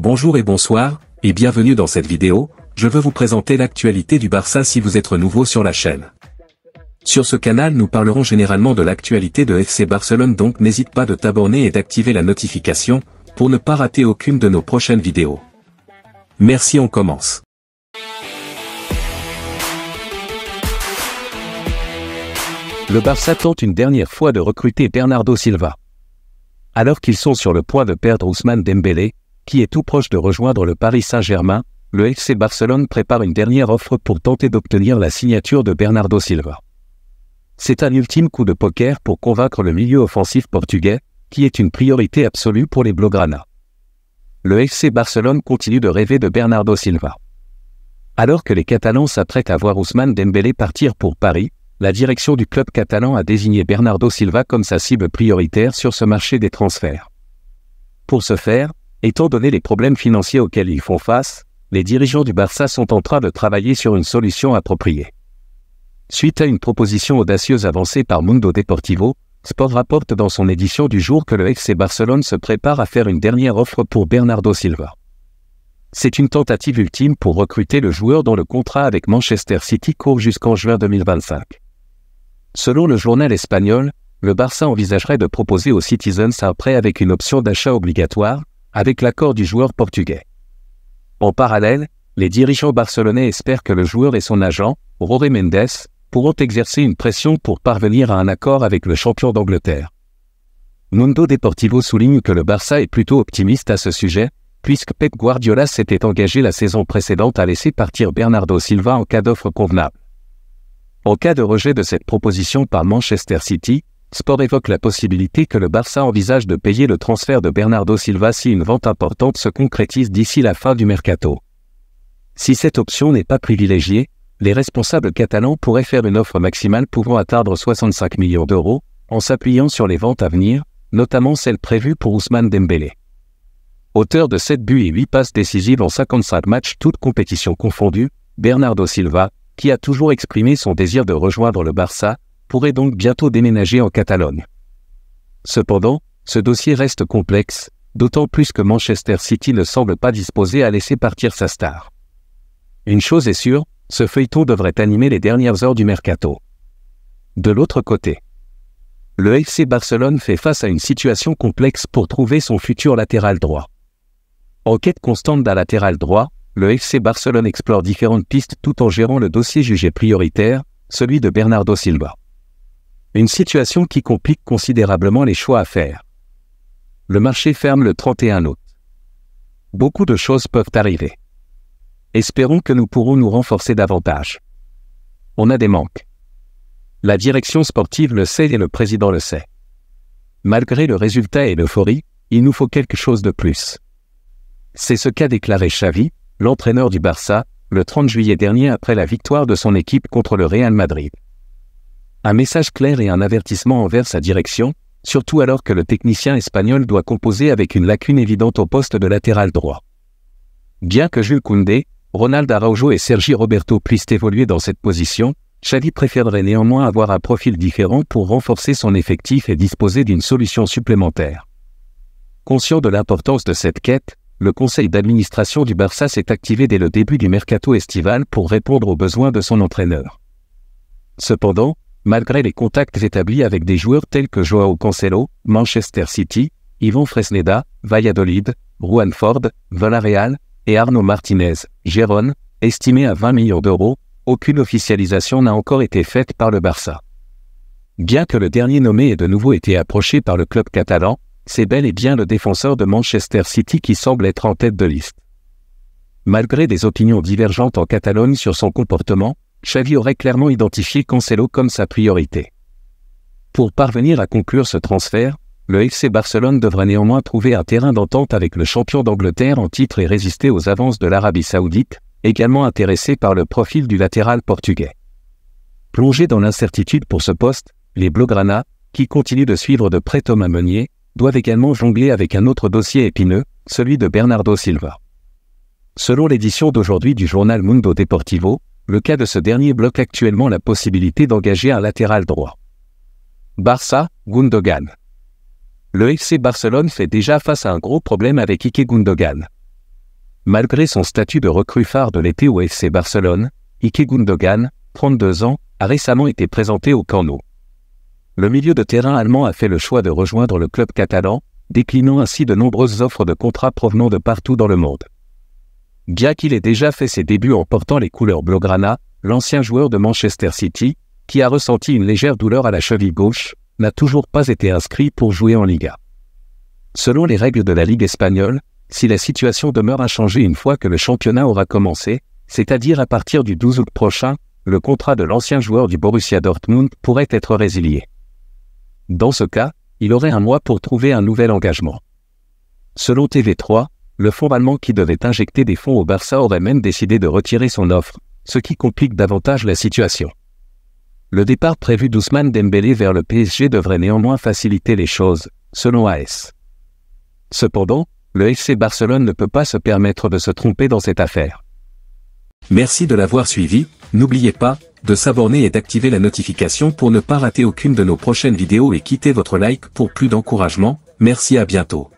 Bonjour et bonsoir, et bienvenue dans cette vidéo. Je veux vous présenter l'actualité du Barça si vous êtes nouveau sur la chaîne. Sur ce canal nous parlerons généralement de l'actualité de FC Barcelone, donc n'hésite pas de t'abonner et d'activer la notification, pour ne pas rater aucune de nos prochaines vidéos. Merci, on commence. Le Barça tente une dernière fois de recruter Bernardo Silva. Alors qu'ils sont sur le point de perdre Ousmane Dembélé, qui est tout proche de rejoindre le Paris Saint-Germain, le FC Barcelone prépare une dernière offre pour tenter d'obtenir la signature de Bernardo Silva. C'est un ultime coup de poker pour convaincre le milieu offensif portugais, qui est une priorité absolue pour les Blaugrana. Le FC Barcelone continue de rêver de Bernardo Silva. Alors que les Catalans s'apprêtent à voir Ousmane Dembélé partir pour Paris, la direction du club catalan a désigné Bernardo Silva comme sa cible prioritaire sur ce marché des transferts. Pour ce faire, étant donné les problèmes financiers auxquels ils font face, les dirigeants du Barça sont en train de travailler sur une solution appropriée. Suite à une proposition audacieuse avancée par Mundo Deportivo, Sport rapporte dans son édition du jour que le FC Barcelone se prépare à faire une dernière offre pour Bernardo Silva. C'est une tentative ultime pour recruter le joueur dont le contrat avec Manchester City court jusqu'en juin 2025. Selon le journal espagnol, le Barça envisagerait de proposer aux Citizens un prêt avec une option d'achat obligatoire, avec l'accord du joueur portugais. En parallèle, les dirigeants barcelonais espèrent que le joueur et son agent, Jorge Mendes, pourront exercer une pression pour parvenir à un accord avec le champion d'Angleterre. Mundo Deportivo souligne que le Barça est plutôt optimiste à ce sujet, puisque Pep Guardiola s'était engagé la saison précédente à laisser partir Bernardo Silva en cas d'offre convenable. En cas de rejet de cette proposition par Manchester City, Sport évoque la possibilité que le Barça envisage de payer le transfert de Bernardo Silva si une vente importante se concrétise d'ici la fin du mercato. Si cette option n'est pas privilégiée, les responsables catalans pourraient faire une offre maximale pouvant atteindre 65 millions d'euros, en s'appuyant sur les ventes à venir, notamment celles prévues pour Ousmane Dembélé. Auteur de 7 buts et 8 passes décisives en 55 matchs toutes compétitions confondues, Bernardo Silva, qui a toujours exprimé son désir de rejoindre le Barça, pourrait donc bientôt déménager en Catalogne. Cependant, ce dossier reste complexe, d'autant plus que Manchester City ne semble pas disposé à laisser partir sa star. Une chose est sûre, ce feuilleton devrait animer les dernières heures du mercato. De l'autre côté, le FC Barcelone fait face à une situation complexe pour trouver son futur latéral droit. En quête constante d'un latéral droit, le FC Barcelone explore différentes pistes tout en gérant le dossier jugé prioritaire, celui de Bernardo Silva. Une situation qui complique considérablement les choix à faire. Le marché ferme le 31 août. Beaucoup de choses peuvent arriver. Espérons que nous pourrons nous renforcer davantage. On a des manques. La direction sportive le sait et le président le sait. Malgré le résultat et l'euphorie, il nous faut quelque chose de plus. C'est ce qu'a déclaré Xavi, l'entraîneur du Barça, le 30 juillet dernier après la victoire de son équipe contre le Real Madrid. Un message clair et un avertissement envers sa direction, surtout alors que le technicien espagnol doit composer avec une lacune évidente au poste de latéral droit. Bien que Jules Koundé, Ronald Araujo et Sergi Roberto puissent évoluer dans cette position, Xavi préférerait néanmoins avoir un profil différent pour renforcer son effectif et disposer d'une solution supplémentaire. Conscient de l'importance de cette quête, le conseil d'administration du Barça s'est activé dès le début du mercato estival pour répondre aux besoins de son entraîneur. Cependant, malgré les contacts établis avec des joueurs tels que Joao Cancelo, Manchester City, Ivan Fresneda, Valladolid, Juan Ford, Villarreal et Arnaud Martinez, Gérone, estimés à 20 millions d'euros, aucune officialisation n'a encore été faite par le Barça. Bien que le dernier nommé ait de nouveau été approché par le club catalan, c'est bel et bien le défenseur de Manchester City qui semble être en tête de liste. Malgré des opinions divergentes en Catalogne sur son comportement, Xavi aurait clairement identifié Cancelo comme sa priorité. Pour parvenir à conclure ce transfert, le FC Barcelone devra néanmoins trouver un terrain d'entente avec le champion d'Angleterre en titre et résister aux avances de l'Arabie Saoudite, également intéressé par le profil du latéral portugais. Plongés dans l'incertitude pour ce poste, les Blaugrana, qui continuent de suivre de près Thomas Meunier, doivent également jongler avec un autre dossier épineux, celui de Bernardo Silva. Selon l'édition d'aujourd'hui du journal Mundo Deportivo, le cas de ce dernier bloque actuellement la possibilité d'engager un latéral droit. Barça, Gundogan. Le FC Barcelone fait déjà face à un gros problème avec Ike Gundogan. malgré son statut de recrue phare de l'été au FC Barcelone, Ike Gundogan, 32 ans, a récemment été présenté au Camp Nou. Le milieu de terrain allemand a fait le choix de rejoindre le club catalan, déclinant ainsi de nombreuses offres de contrats provenant de partout dans le monde. Bien qu'il ait déjà fait ses débuts en portant les couleurs blaugrana, l'ancien joueur de Manchester City, qui a ressenti une légère douleur à la cheville gauche, n'a toujours pas été inscrit pour jouer en Liga. Selon les règles de la Ligue espagnole, si la situation demeure inchangée une fois que le championnat aura commencé, c'est-à-dire à partir du 12 août prochain, le contrat de l'ancien joueur du Borussia Dortmund pourrait être résilié. Dans ce cas, il aurait un mois pour trouver un nouvel engagement. Selon TV3, le fonds allemand qui devait injecter des fonds au Barça aurait même décidé de retirer son offre, ce qui complique davantage la situation. Le départ prévu d'Ousmane Dembélé vers le PSG devrait néanmoins faciliter les choses, selon AS. Cependant, le FC Barcelone ne peut pas se permettre de se tromper dans cette affaire. Merci de l'avoir suivi, n'oubliez pas de s'abonner et d'activer la notification pour ne pas rater aucune de nos prochaines vidéos et quittez votre like pour plus d'encouragement. Merci, à bientôt.